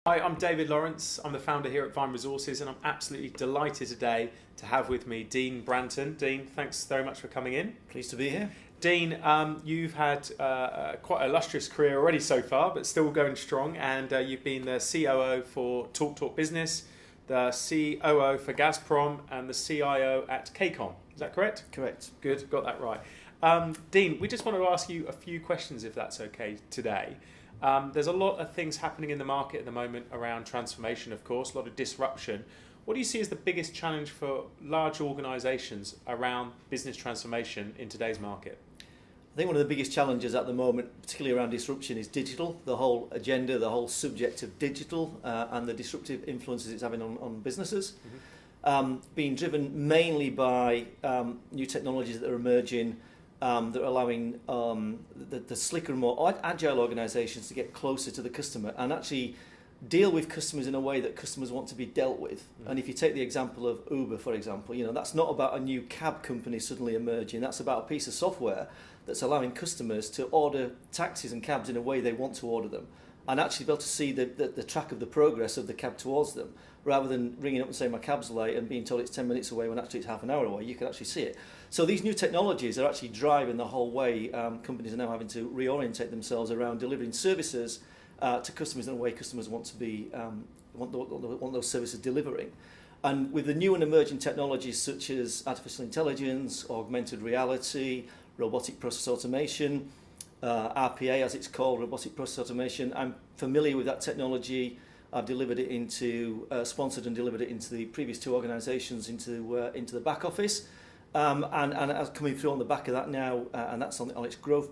Hi, I'm David Lawrence. I'm the founder here at Vine Resources, and I'm absolutely delighted today to have with me Dean Branton. Dean, thanks very much for coming in. Pleased to be here. Dean, you've had quite an illustrious career already so far, but still going strong, and you've been the COO for TalkTalk Business, the COO for Gazprom, and the CIO at KCOM. Is that correct? Correct. Good, got that right. Dean, we just wanted to ask you a few questions, if that's okay, today. There's a lot of things happening in the market at the moment around transformation, of course, a lot of disruption. What do you see as the biggest challenge for large organisations around business transformation in today's market? I think one of the biggest challenges at the moment, particularly around disruption, is digital. The whole agenda, the whole subject of digital and the disruptive influences it's having on businesses. Being driven mainly by new technologies that are emerging, that are allowing the slicker and more agile organisations to get closer to the customer and actually deal with customers in a way that customers want to be dealt with. And if you take the example of Uber, for example, that's not about a new cab company suddenly emerging. That's about a piece of software that's allowing customers to order taxis and cabs in a way they want to order them, and actually be able to see the track of the progress of the cab towards them, rather than ringing up and saying my cab's late and being told it's 10 minutes away when actually it's half an hour away. You can actually see it. So these new technologies are actually driving the whole way companies are now having to reorientate themselves around delivering services to customers in a way customers want to be want those services delivering. And with the new and emerging technologies such as artificial intelligence, augmented reality, robotic process automation, RPA as it's called, robotic process automation, I'm familiar with that technology. I've delivered it into, sponsored and delivered it into the previous two organisations into the back office, and coming through on the back of that now, and that's on its growth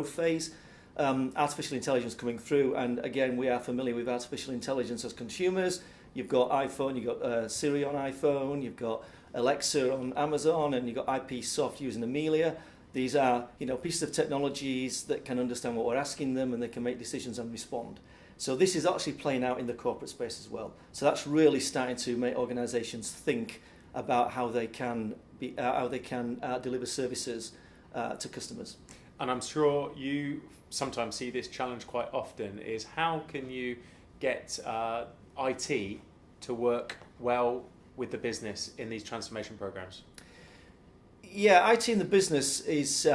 phase. Artificial intelligence coming through, and again we are familiar with artificial intelligence as consumers. You've got iPhone, you've got Siri on iPhone, you've got Alexa on Amazon, and you've got IP Soft using Amelia. These are pieces of technologies that can understand what we're asking them, and they can make decisions and respond. So this is actually playing out in the corporate space as well. So that's really starting to make organisations think about how they can deliver services to customers. And I'm sure you sometimes see this challenge quite often, is how can you get IT to work well with the business in these transformation programs? Yeah, IT in the business is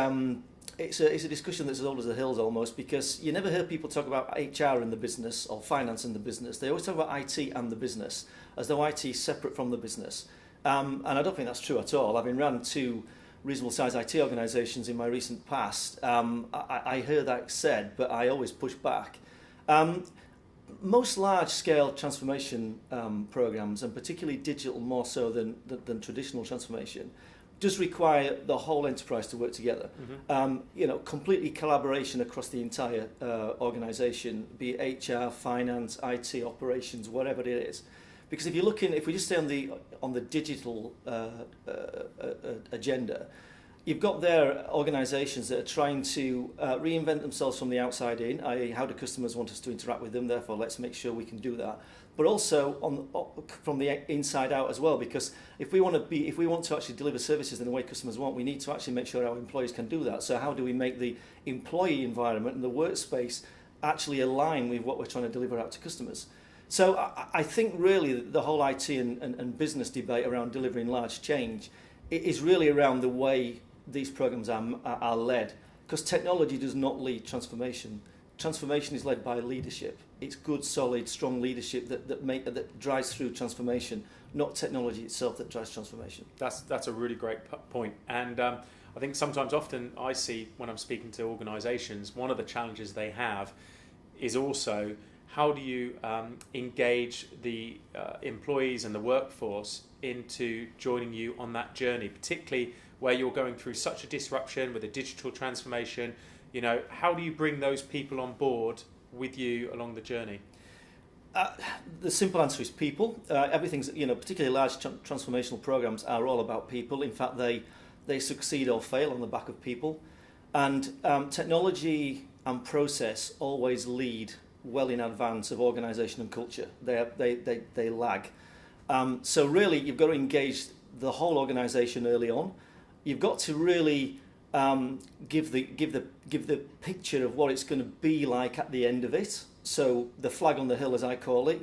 it's a discussion that's as old as the hills almost, because you never hear people talk about HR in the business or finance in the business. They always talk about IT and the business, as though IT is separate from the business. And I don't think that's true at all. Having run two reasonable sized IT organisations in my recent past, I heard that said, but I always push back. Most large-scale transformation programs, and particularly digital more so than traditional transformation, does require the whole enterprise to work together. Completely collaboration across the entire organisation, be it HR, finance, IT, operations, whatever it is. Because if we just stay on the digital agenda, you've got there organisations that are trying to reinvent themselves from the outside in, i.e. how do customers want us to interact with them, therefore let's make sure we can do that. But also from the inside out as well, because if we want to actually deliver services in the way customers want, we need to actually make sure our employees can do that. So how do we make the employee environment and the workspace actually align with what we're trying to deliver out to customers? So I think really the whole IT and business debate around delivering large change is really around the way these programs are led, because technology does not lead transformation. Transformation is led by leadership. It's good, solid, strong leadership that drives through transformation, not technology itself that drives transformation. That's a really great point. And I think often I see when I'm speaking to organisations, one of the challenges they have is also how do you engage the employees and the workforce into joining you on that journey, particularly where you're going through such a disruption with a digital transformation. How do you bring those people on board with you along the journey? The simple answer is people. Everything's, particularly large transformational programs are all about people. In fact, they succeed or fail on the back of people. And technology and process always lead well in advance of organisation and culture. They lag. So really, you've got to engage the whole organisation early on. You've got to really give the picture of what it's going to be like at the end of it. So the flag on the hill, as I call it,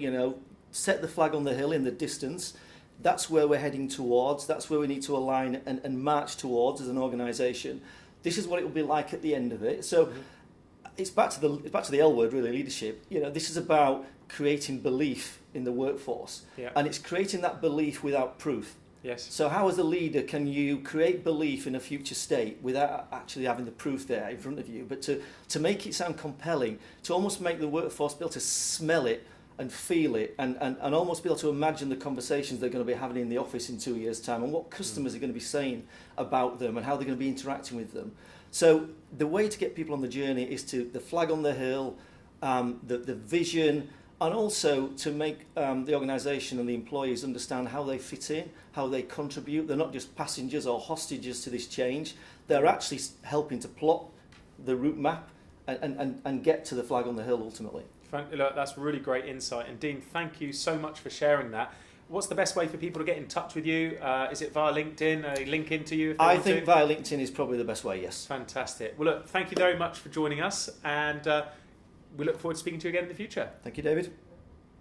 set the flag on the hill in the distance. That's where we're heading towards. That's where we need to align and march towards as an organisation. This is what it will be like at the end of it. So it's back to the L word, really, leadership. This is about creating belief in the workforce, and it's creating that belief without proof. Yes. So how, as a leader, can you create belief in a future state without actually having the proof there in front of you, but to make it sound compelling, to almost make the workforce be able to smell it and feel it, and almost be able to imagine the conversations they're going to be having in the office in 2 years' time, and what customers are going to be saying about them and how they're going to be interacting with them. So the way to get people on the journey is to the flag on the hill, the vision, and also to make the organisation and the employees understand how they fit in, how they contribute. They're not just passengers or hostages to this change. They're actually helping to plot the route map and get to the flag on the hill ultimately. Look, that's really great insight. And Dean, thank you so much for sharing that. What's the best way for people to get in touch with you? Is it via LinkedIn? Link into you? I think via LinkedIn is probably the best way, yes. Fantastic. Well, look, thank you very much for joining us, and we look forward to speaking to you again in the future. Thank you, David.